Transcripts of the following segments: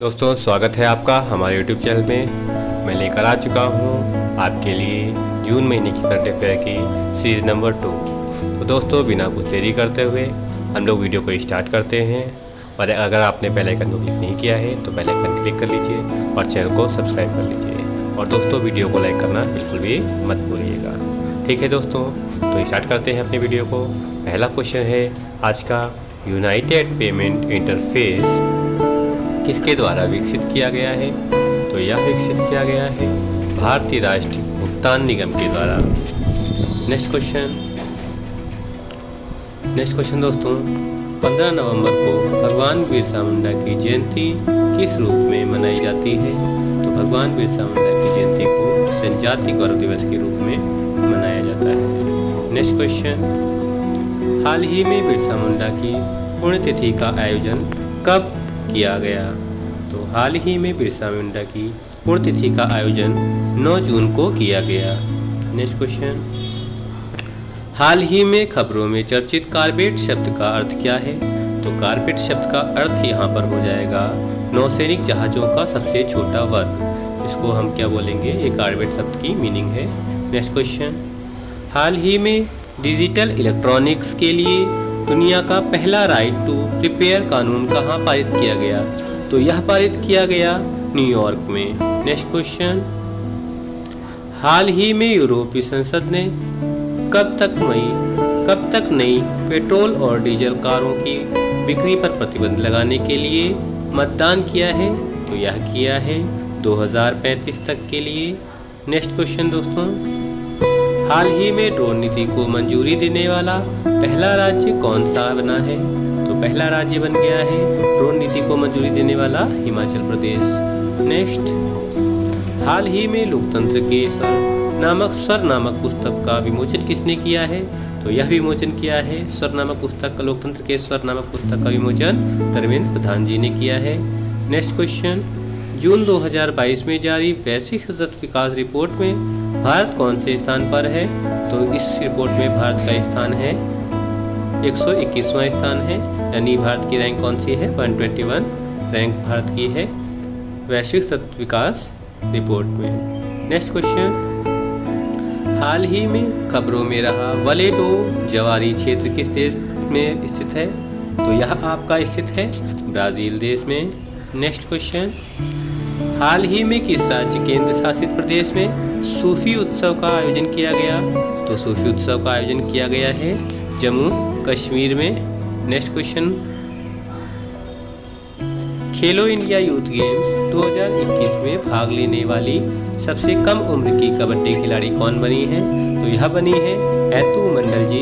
दोस्तों स्वागत है आपका हमारे YouTube चैनल में। मैं लेकर आ चुका हूँ आपके लिए जून महीने की करंट अफेयर की सीरीज़ नंबर 2। तो दोस्तों बिना कुछ देरी करते हुए हम लोग वीडियो को स्टार्ट करते हैं। और अगर आपने बेल आइकन को क्लिक नहीं किया है तो बेल आइकन क्लिक कर लीजिए और चैनल को सब्सक्राइब कर लीजिए। और दोस्तों वीडियो को लाइक करना बिल्कुल भी मत भूलिएगा। ठीक है दोस्तों, तो स्टार्ट करते हैं अपने वीडियो को। पहला क्वेश्चन है आज का, यूनाइटेड पेमेंट इंटरफेस किसके द्वारा विकसित किया गया है? तो यह विकसित किया गया है भारतीय राष्ट्रीय भुगतान निगम के द्वारा। नेक्स्ट क्वेश्चन दोस्तों, 15 नवंबर को भगवान बिरसा मुंडा की जयंती किस रूप में मनाई जाती है? तो भगवान बिरसा मुंडा की जयंती को जनजाति गौरव दिवस के रूप में मनाया जाता है। नेक्स्ट क्वेश्चन, हाल ही में बिरसा मुंडा की पुण्यतिथि का आयोजन कब किया गया? तो हाल ही में बिरसा मुंडा की पुण्यतिथि का आयोजन 9 जून को किया गया। नेक्स्ट क्वेश्चन, हाल ही में खबरों में चर्चित कारबेट शब्द का अर्थ क्या है? तो कारबेट शब्द का अर्थ यहाँ पर हो जाएगा नौसैनिक जहाज़ों का सबसे छोटा वर्ग। इसको हम क्या बोलेंगे, ये कारबेट शब्द की मीनिंग है। नेक्स्ट क्वेश्चन, हाल ही में डिजिटल इलेक्ट्रॉनिक्स के लिए दुनिया का पहला राइट टू रिपेयर कानून कहाँ पारित किया गया? तो यह पारित किया गया न्यूयॉर्क में। नेक्स्ट क्वेश्चन, हाल ही में यूरोपीय संसद ने कब तक नई पेट्रोल और डीजल कारों की बिक्री पर प्रतिबंध लगाने के लिए मतदान किया है? तो यह किया है 2035 तक के लिए। नेक्स्ट क्वेश्चन दोस्तों, हाल ही में ड्रोन नीति को मंजूरी देने वाला पहला राज्य कौन सा बना है? तो पहला राज्य बन गया है ड्रोन नीति को मंजूरी देने वाला हिमाचल प्रदेश। नेक्स्ट, हाल ही में लोकतंत्र के स्वर नामक पुस्तक का विमोचन किसने किया है? तो यह विमोचन किया है स्वर नामक पुस्तक, लोकतंत्र के स्वर नामक पुस्तक का विमोचन धर्मेंद्र प्रधान जी ने किया है। नेक्स्ट क्वेश्चन, जून 2022 में जारी वैश्विक सतत विकास रिपोर्ट में भारत कौन से स्थान पर है? तो इस रिपोर्ट में भारत का स्थान है 121वां स्थान है, यानी भारत की रैंक कौन सी है? 121 रैंक भारत की है वैश्विक सतत विकास रिपोर्ट में। नेक्स्ट क्वेश्चन, हाल ही में खबरों में रहा वलेडो जवारी क्षेत्र किस देश में स्थित है? तो यह आपका स्थित है ब्राज़ील देश में। नेक्स्ट क्वेश्चन, हाल ही में किस राज्य केंद्र शासित प्रदेश में सूफी उत्सव का आयोजन किया गया? तो सूफी उत्सव का आयोजन किया गया है जम्मू कश्मीर में। नेक्स्ट क्वेश्चन, खेलो इंडिया यूथ गेम्स 2021 में भाग लेने वाली सबसे कम उम्र की कबड्डी खिलाड़ी कौन बनी है? तो यह बनी है ऐतू मंडल जी,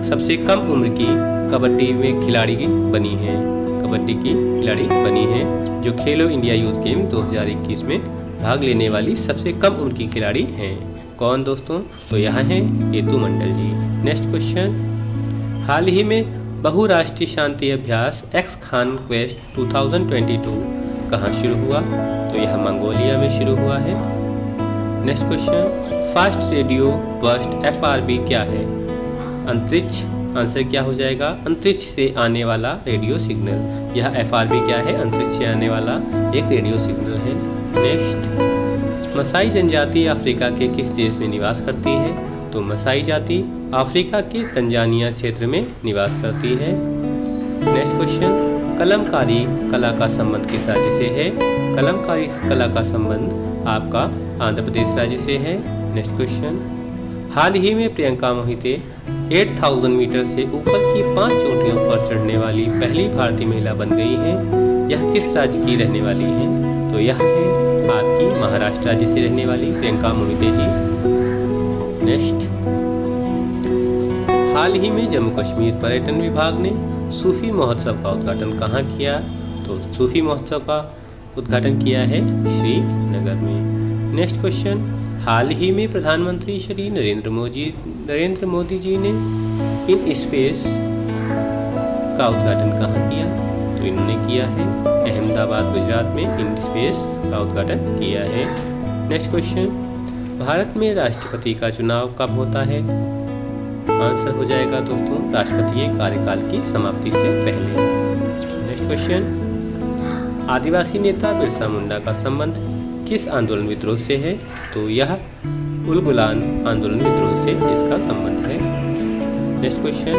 सबसे कम उम्र की कबड्डी में खिलाड़ी बनी है, कबड्डी की खिलाड़ी बनी है जो खेलो इंडिया यूथ गेम 2021 में भाग लेने वाली सबसे कम उम्र की खिलाड़ी हैं। कौन दोस्तों? तो यह हैं ऐतू मंडल जी। नेक्स्ट क्वेश्चन, हाल ही में बहुराष्ट्रीय शांति अभ्यास एक्स खान क्वेस्ट 2022 कहाँ शुरू हुआ? तो यह मंगोलिया में शुरू हुआ है। Next question, fast radio burst FRB क्या है? अंतरिक्ष, आंसर क्या हो जाएगा? अंतरिक्ष से आने वाला रेडियो सिग्नल। यह FRB क्या है? अंतरिक्ष से आने वाला एक रेडियो सिग्नल है। नेक्स्ट, मसाई जनजाति अफ्रीका के किस देश में निवास करती है? तो मसाई जाति अफ्रीका के तंजानिया क्षेत्र में निवास करती है। नेक्स्ट क्वेश्चन, कलमकारी कला का संबंध किस राज्य से है? कलमकारी कला का संबंध आपका आंध्र प्रदेश राज्य से है। नेक्स्ट क्वेश्चन, हाल ही में प्रियंका मोहिते 8000 मीटर से ऊपर की 5 चोटियों पर चढ़ने वाली पहली भारतीय महिला बन गई हैं। यह किस राज्य की रहने वाली हैं? तो यह है आपकी महाराष्ट्र राज्य से रहने वाली प्रियंका मोहिते जी। नेक्स्ट, हाल ही में जम्मू कश्मीर पर्यटन विभाग ने सूफी महोत्सव का उद्घाटन कहाँ किया? तो सूफी महोत्सव का उद्घाटन किया है श्रीनगर में। नेक्स्ट क्वेश्चन, हाल ही में प्रधानमंत्री श्री नरेंद्र मोदी जी ने इन स्पेस का उद्घाटन कहाँ किया? तो इन्होंने किया है अहमदाबाद गुजरात में इन स्पेस का उद्घाटन किया है। नेक्स्ट क्वेश्चन, भारत में राष्ट्रपति का चुनाव कब होता है? आंसर हो जाएगा दोस्तों राष्ट्रपति के कार्यकाल की समाप्ति से पहले। नेक्स्ट क्वेश्चन, आदिवासी नेता बिरसा मुंडा का संबंध किस आंदोलन विद्रोह से है? तो यह उलगुलान आंदोलन विद्रोह से इसका संबंध है। नेक्स्ट क्वेश्चन,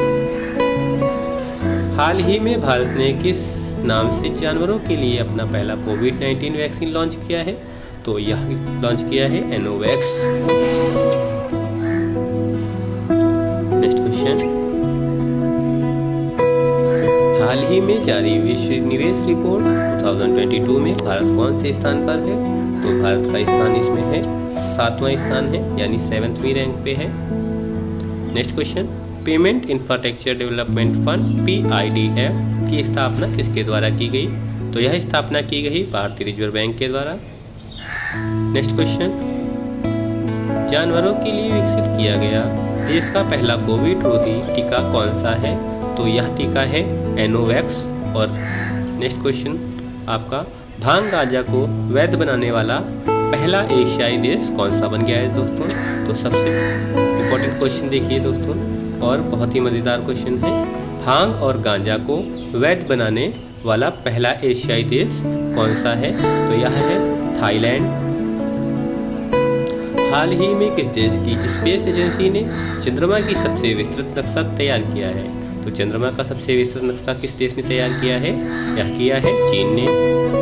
हाल ही में भारत ने किस नाम से जानवरों के लिए अपना पहला कोविड-19 वैक्सीन लॉन्च किया है? तो यह लॉन्च किया है एनोवैक्स। नेक्स्ट क्वेश्चन, हाल ही में जारी विश्व निवेश रिपोर्ट 2022 में भारत कौन से स्थान पर है? तो भारत का स्थान इसमें है 7वां स्थान है, यानी 7वीं रैंक पे है। Next question, payment infrastructure development fund PIDF की स्थापना किसके द्वारा की गई? तो यह स्थापना की गई भारतीय रिजर्व बैंक के द्वारा। नेक्स्ट क्वेश्चन, जानवरों के लिए विकसित किया गया देश का पहला कोविड रोधी टीका कौन सा है? तो यह टीका है एनोवैक्स। और नेक्स्ट क्वेश्चन आपका, भांग गांजा को वैध बनाने वाला पहला एशियाई देश कौन सा बन गया है दोस्तों? तो सबसे इम्पोर्टेंट क्वेश्चन देखिए दोस्तों, और बहुत ही मज़ेदार क्वेश्चन है। भांग और गांजा को वैध बनाने वाला पहला एशियाई देश कौन सा है? तो यह है थाईलैंड। हाल ही में किस देश की स्पेस एजेंसी ने चंद्रमा की सबसे विस्तृत नक्शा तैयार किया है? तो चंद्रमा का सबसे विस्तृत नक्शा किस देश ने तैयार किया है? यह किया है चीन ने।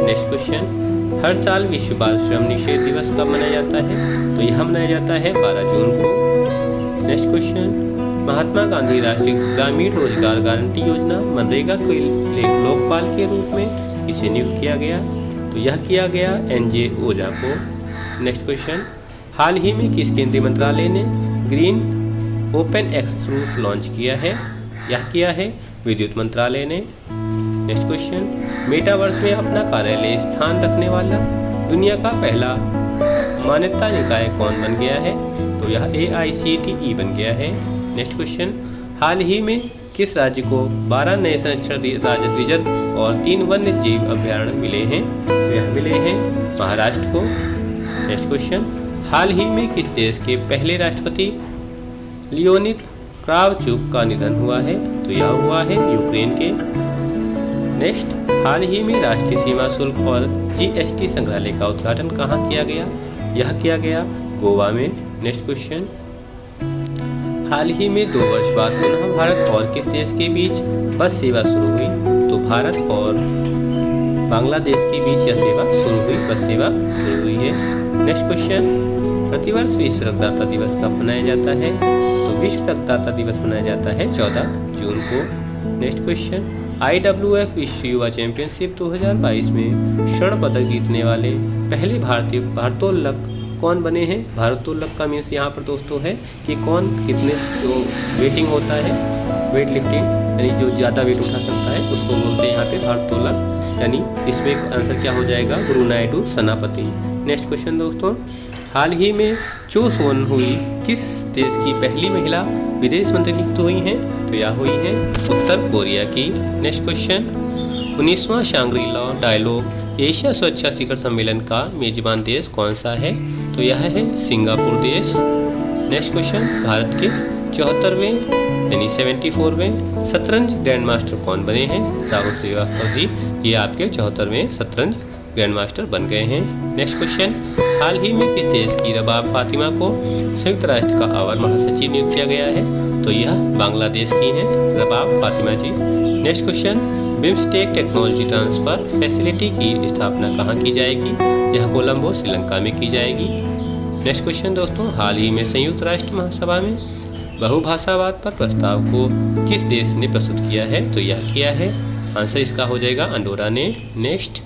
नेक्स्ट क्वेश्चन, हर साल विश्व बाल श्रम निषेध दिवस कब मनाया जाता है? तो यह मनाया जाता है 12 जून को। नेक्स्ट क्वेश्चन, महात्मा गांधी राष्ट्रीय ग्रामीण रोजगार गारंटी योजना मनरेगा के लोकपाल के रूप में इसे नियुक्त किया गया? तो यह किया गया NJ ओझा को। नेक्स्ट क्वेश्चन, हाल ही में किस केंद्रीय मंत्रालय ने green open access rules launch किया है? यह किया है विद्युत मंत्रालय ने। नेक्स्ट क्वेश्चन, मेटावर्स में अपना कार्यालय स्थान रखने वाला दुनिया का पहला मान्यता निकाय कौन बन गया है? तो यह AICTE बन गया है। नेक्स्ट क्वेश्चन, हाल ही में किस राज्य को 12 नए संरक्षण रिजर्व और 3 वन्य जीव अभ्यारण्य मिले हैं? तो यह मिले हैं महाराष्ट्र को। नेक्स्ट क्वेश्चन, हाल ही में किस देश के पहले राष्ट्रपति लियोनिद क्रावचुक का निधन हुआ है? तो यह हुआ है यूक्रेन के। नेक्स्ट, हाल ही में राष्ट्रीय सीमा शुल्क और GST संग्रहालय का उद्घाटन कहाँ किया गया? यह किया गया गोवा में। नेक्स्ट क्वेश्चन, हाल ही में 2 वर्ष बाद पुनः भारत और किस देश के बीच बस सेवा शुरू हुई? तो भारत और बांग्लादेश के बीच यह सेवा शुरू हुई, बस सेवा शुरू हुई है। नेक्स्ट क्वेश्चन, प्रतिवर्ष विश्व रक्तदाता दिवस कब मनाया जाता है? तो विश्व रक्तदाता दिवस मनाया जाता है 14 जून को। नेक्स्ट क्वेश्चन, IWF विश्व युवा चैंपियनशिप 2022 में स्वर्ण पदक जीतने वाले पहले भारतीय भारोत्तोलक कौन बने हैं? भारोत्तोलक का मीन्स यहाँ पर दोस्तों है कि कौन कितने जो वेटिंग होता है, वेट लिफ्टिंग यानी जो ज़्यादा वेट उठा सकता है उसको बोलते हैं यहाँ पे भारोत्तोलक। यानी इसमें आंसर क्या हो जाएगा? गुरु नायडू सेनापति। नेक्स्ट क्वेश्चन दोस्तों, हाल ही में चो सोन हुई किस देश की पहली महिला विदेश मंत्री नियुक्त हुई हैं? तो यह हुई है उत्तर कोरिया की। नेक्स्ट क्वेश्चन, 19वां शांग्री-ला डायलॉग एशिया सुरक्षा शिखर सम्मेलन का मेजबान देश कौन सा है? तो यह है सिंगापुर देश। नेक्स्ट क्वेश्चन, भारत के 74वें यानी 74वें शतरंज ग्रैंड मास्टर कौन बने हैं? राहुल श्रीवास्तव जी, ये आपके 74वें शतरंज ग्रैंड मास्टर बन गए हैं। नेक्स्ट क्वेश्चन, हाल ही में किस देश की रबाब फातिमा को संयुक्त राष्ट्र का अवर महासचिव नियुक्त किया गया है? तो यह बांग्लादेश की हैं Rabab Fatima ji. Next question, BIMSTEC technology transfer facility की स्थापना कहाँ की जाएगी? यह कोलंबो श्रीलंका में की जाएगी। नेक्स्ट क्वेश्चन दोस्तों, हाल ही में संयुक्त राष्ट्र महासभा में बहुभाषावाद पर प्रस्ताव को किस देश ने प्रस्तुत किया है? तो यह किया है, आंसर इसका हो जाएगा अंडोरा ने। नेक्स्ट,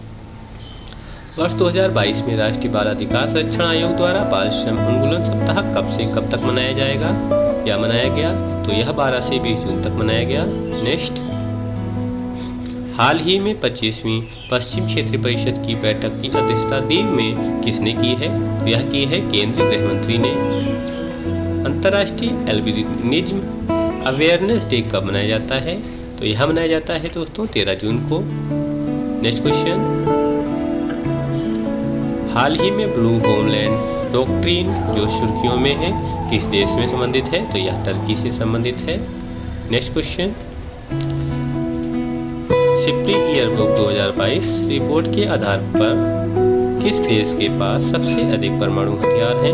वर्ष 2022 में राष्ट्रीय बाल अधिकार संरक्षण आयोग द्वारा बाल श्रम उन्मूलन सप्ताह कब से कब तक मनाया जाएगा या मनाया गया? तो यह 12 से 20 जून तक मनाया गया। नेक्स्ट, हाल ही में 25वीं पश्चिम क्षेत्रीय परिषद की बैठक की अध्यक्षता दीव में किसने की है? तो यह की है केंद्रीय गृह मंत्री ने। अंतर्राष्ट्रीय एल्बिनिज्म अवेयरनेस डे कब मनाया जाता है? तो यह मनाया जाता है दोस्तों 13 जून को। नेक्स्ट क्वेश्चन, हाल ही में ब्लू होमलैंड डॉक्ट्रिन जो सुर्खियों में है किस देश में संबंधित है? तो यह टर्की से संबंधित है। Next question, SIPRI yearbook 2022 report के आधार पर किस देश के पास सबसे अधिक परमाणु हथियार हैं?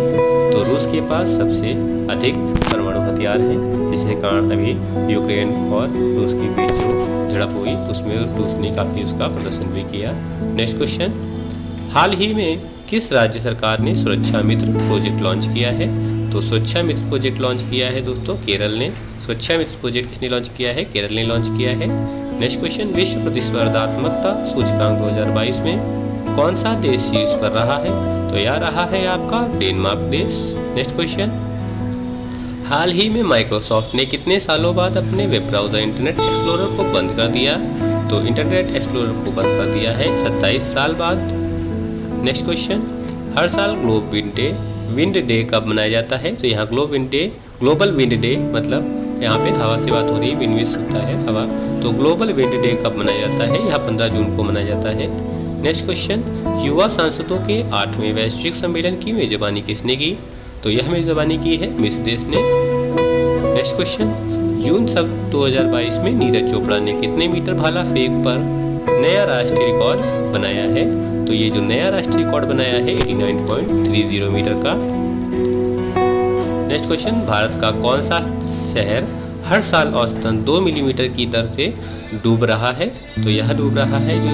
तो रूस के पास सबसे अधिक परमाणु हथियार हैं, जिसके कारण अभी यूक्रेन और रूस के बीच जो झड़प हुई उसमें रूस ने काफ़ी उसका प्रदर्शन भी किया। नेक्स्ट क्वेश्चन, हाल ही में किस राज्य सरकार ने सुरक्षा मित्र प्रोजेक्ट लॉन्च किया है? तो सुरक्षा मित्र प्रोजेक्ट लॉन्च किया है दोस्तों केरल ने। सुरक्षा मित्र प्रोजेक्ट किसने लॉन्च किया है? केरल ने लॉन्च किया है। नेक्स्ट क्वेश्चन, विश्व प्रतिस्पर्धात्मकता सूचकांक 2022 में कौन सा देश शीर्ष पर रहा है? तो यह रहा है आपका डेनमार्क देश। नेक्स्ट क्वेश्चन, हाल ही में माइक्रोसॉफ्ट ने कितने सालों बाद अपने वेब ब्राउज़र इंटरनेट एक्सप्लोरर को बंद कर दिया? तो इंटरनेट एक्सप्लोरर को बंद कर दिया है 27 साल बाद। नेक्स्ट क्वेश्चन, हर साल ग्लोबल विंड डे कब मनाया जाता है? तो यहाँ ग्लोबल विंड डे मतलब यहाँ पे हवा से बात हो रही है, विंड मीन्स होता है हवा, तो ग्लोबल विंड डे कब मनाया जाता है? यहाँ 15 जून को मनाया जाता है। नेक्स्ट क्वेश्चन, युवा सांसदों के 8वें वैश्विक सम्मेलन की मेजबानी किसने की? तो यह मेजबानी की है मिस्र देश ने। नेक्स्ट क्वेश्चन, जून 2022 में नीरज चोपड़ा ने कितने मीटर भाला फेंक पर नया राष्ट्रीय रिकॉर्ड बनाया है? तो ये जो नया राष्ट्रीय रिकॉर्ड बनाया है 89.30 मीटर का। नेक्स्ट क्वेश्चन, भारत का कौन सा शहर हर साल औसतन 2 मिलीमीटर की दर से डूब रहा है? तो यह डूब रहा है जो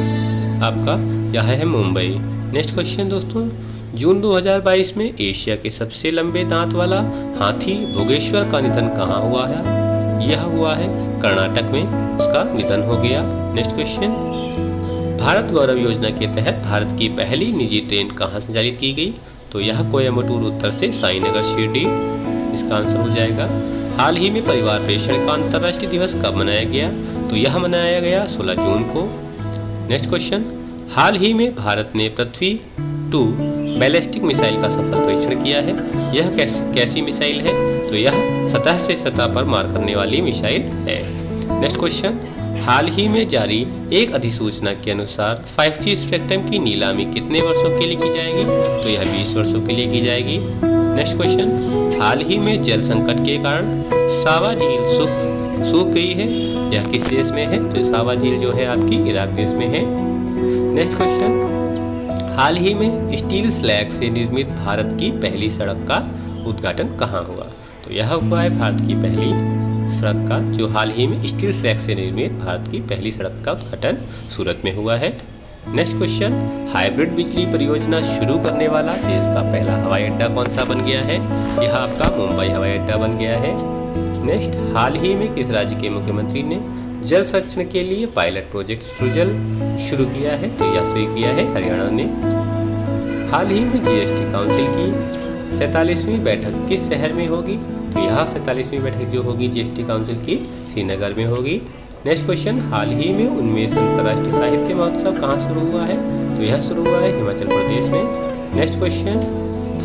आपका यह है मुंबई। नेक्स्ट क्वेश्चन दोस्तों, जून 2022 में एशिया के सबसे लंबे दांत वाला हाथी भोगेश्वर का निधन कहाँ हुआ है? यह हुआ है कर्नाटक में, उसका निधन हो गया। नेक्स्ट क्वेश्चन, भारत गौरव योजना के तहत भारत की पहली निजी ट्रेन कहाँ संचालित की गई? तो यह कोयम्बटूर उत्तर से साईनगर शिरडी, इसका आंसर हो जाएगा। हाल ही में परिवार प्रेषण का अंतर्राष्ट्रीय दिवस कब मनाया गया? तो यह मनाया गया 16 जून को। नेक्स्ट क्वेश्चन, हाल ही में भारत ने पृथ्वी 2 बैलिस्टिक मिसाइल का सफल परीक्षण किया है। यह कैसी मिसाइल है? तो यह सतह से सतह पर मार करने वाली मिसाइल है। नेक्स्ट क्वेश्चन, हाल ही में जारी एक अधिसूचना के अनुसार 5G स्पेक्ट्रम की नीलामी कितने वर्षों के लिए की जाएगी? तो यह 20 वर्षों के लिए की जाएगी। नेक्स्ट क्वेश्चन, हाल ही में जल संकट के कारण सावा झील सूख गई है, यह किस देश में है? तो सावा झील जो है आपकी इराक देश में है। नेक्स्ट क्वेश्चन, हाल ही में स्टील स्लैग से निर्मित भारत की पहली सड़क का उद्घाटन कहाँ हुआ? तो यह हुआ है भारत की पहली सड़क का, जो हाल ही में स्टील स्लैग से निर्मित भारत की पहली सड़क का उद्घाटन सूरत में हुआ है। नेक्स्ट क्वेश्चन, हाइब्रिड बिजली परियोजना शुरू करने वाला देश का पहला हवाई अड्डा कौन सा बन गया है? यह आपका मुंबई हवाई अड्डा बन गया है। नेक्स्ट, हाल ही में किस राज्य के मुख्यमंत्री ने जल संरक्षण के लिए पायलट प्रोजेक्ट सृजल शुरू किया है? तो यह शुरू किया है हरियाणा ने। हाल ही में जीएसटी काउंसिल की 47वीं बैठक किस शहर में होगी? तो यह 47वीं बैठक जो होगी जीएसटी काउंसिल की श्रीनगर में होगी। नेक्स्ट क्वेश्चन, हाल ही में 19वें अंतर्राष्ट्रीय साहित्य महोत्सव कहाँ शुरू हुआ है? तो यह शुरू हुआ है हिमाचल प्रदेश में। नेक्स्ट क्वेश्चन,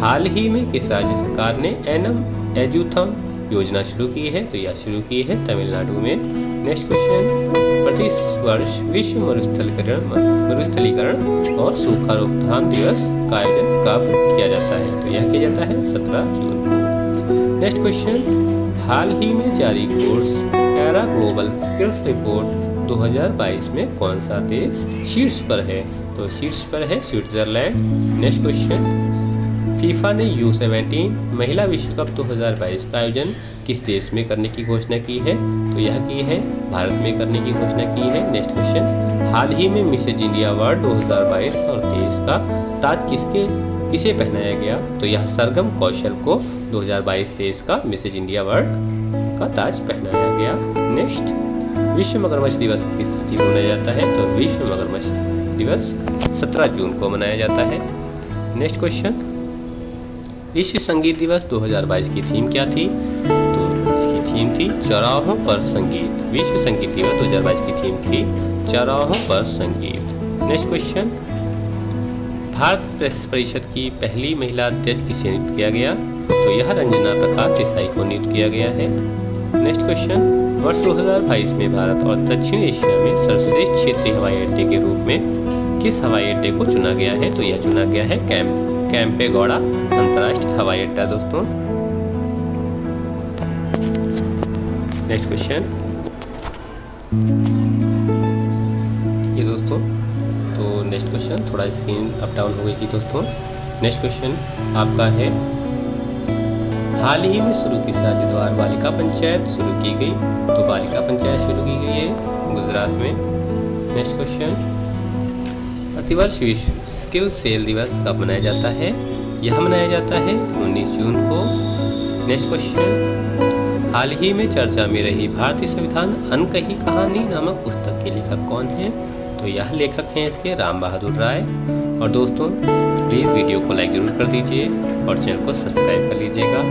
हाल ही में किस राज्य सरकार ने एनम एजुथम योजना शुरू की है? तो यह शुरू की है तमिलनाडु में। नेक्स्ट क्वेश्चन, प्रति वर्ष विश्व मरुस्थलीकरण और सूखा रोकथाम दिवस का आयोजन कब किया जाता है? तो यह किया जाता है 17 जून को। नेक्स्ट क्वेश्चन, हाल ही में जारी course era global skills report 2022 में कौन सा देश शीर्ष पर है? तो शीर्ष पर है स्विट्जरलैंड। नेक्स्ट क्वेश्चन, फीफा ने U17 महिला विश्व कप 2022 का आयोजन किस देश में करने की घोषणा की है? तो यह की है भारत में करने की घोषणा की है। नेक्स्ट क्वेश्चन, हाल ही में मिसेज इंडिया वर्ल्ड 2022 और देश का ताज किसे पहनाया गया? तो यह सरगम कौशल को 2022 देश का मिसेज इंडिया वर्ल्ड का ताज पहनाया गया। नेक्स्ट, विश्व मगरमच्छ दिवस किस तिथि को मनाया जाता है? तो विश्व मगरमच्छ दिवस 17 जून को मनाया जाता है। नेक्स्ट क्वेश्चन, विश्व संगीत दिवस 2022 की थीम क्या थी? तो इसकी थीम थी चौराहों पर संगीत। विश्व संगीत दिवस 2022 की थीम थी चौराहों पर संगीत। नेक्स्ट क्वेश्चन, भारत प्रेस परिषद की पहली महिला अध्यक्ष किसे नियुक्त किया गया? तो यह रंजना प्रकाश देसाई को नियुक्त किया गया है। नेक्स्ट क्वेश्चन, वर्ष 2022 में भारत और दक्षिण एशिया में सर्वश्रेष्ठ क्षेत्रीय हवाई अड्डे के रूप में किस हवाई अड्डे को चुना गया है? तो यह चुना गया है कैंपेगौड़ा अंतर्राष्ट्रीय हवाई अड्डा दोस्तों। नेक्स्ट क्वेश्चन, क्वेश्चन, थोड़ा स्क्रीन अप डाउन हो गई थी दोस्तों। नेक्स्ट क्वेश्चन आपका है, हाल ही में शुरू की साझेदार बालिका पंचायत शुरू की गई। तो बालिका पंचायत शुरू की गई है गुजरात में। नेक्स्ट क्वेश्चन, प्रतिवर्ष विश्व स्किल सेल दिवस कब मनाया जाता है? यह मनाया जाता है 19 जून को। नेक्स्ट क्वेश्चन, हाल ही में चर्चा में रही भारतीय संविधान अनकही कहानी नामक पुस्तक के लेखक कौन हैं? तो यह लेखक हैं इसके राम बहादुर राय। और दोस्तों प्लीज़ वीडियो को लाइक ज़रूर कर दीजिए और चैनल को सब्सक्राइब कर लीजिएगा,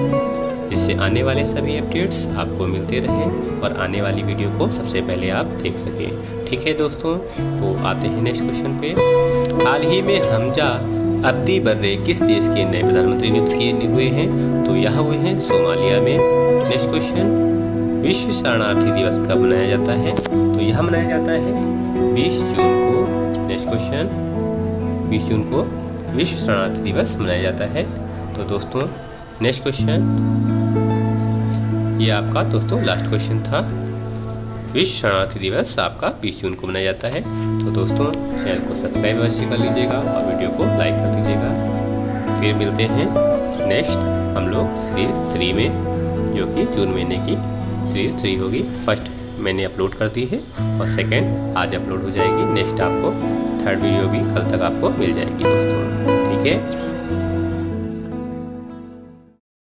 जिससे आने वाले सभी अपडेट्स आपको मिलते रहें और आने वाली वीडियो को सबसे पहले आप देख सकें। ठीक है दोस्तों, तो आते हैं नेक्स्ट क्वेश्चन पे। हाल ही में हमजा अब्दी बर्रे किस देश के नए प्रधानमंत्री नियुक्त किए हुए हैं? तो यह हुए हैं सोमालिया में। नेक्स्ट क्वेश्चन, विश्व शरणार्थी दिवस कब मनाया जाता है? तो यह मनाया जाता है 20 जून को। नेक्स्ट क्वेश्चन, 20 जून को विश्व शरणार्थी दिवस मनाया जाता है। तो दोस्तों नेक्स्ट क्वेश्चन, ये आपका दोस्तों लास्ट क्वेश्चन था। विश्व शरणार्थी दिवस आपका 20 जून को मनाया जाता है। तो दोस्तों चैनल को सब्सक्राइब अवश्य कर लीजिएगा और वीडियो को लाइक कर दीजिएगा। फिर मिलते हैं नेक्स्ट हम लोग सीरीज़ 3 में, जो कि जून महीने की सीरीज़ 3 होगी। फर्स्ट मैंने अपलोड कर दी है और सेकंड आज अपलोड हो जाएगी। नेक्स्ट आपको थर्ड वीडियो भी कल तक आपको मिल जाएगी दोस्तों। ठीक है।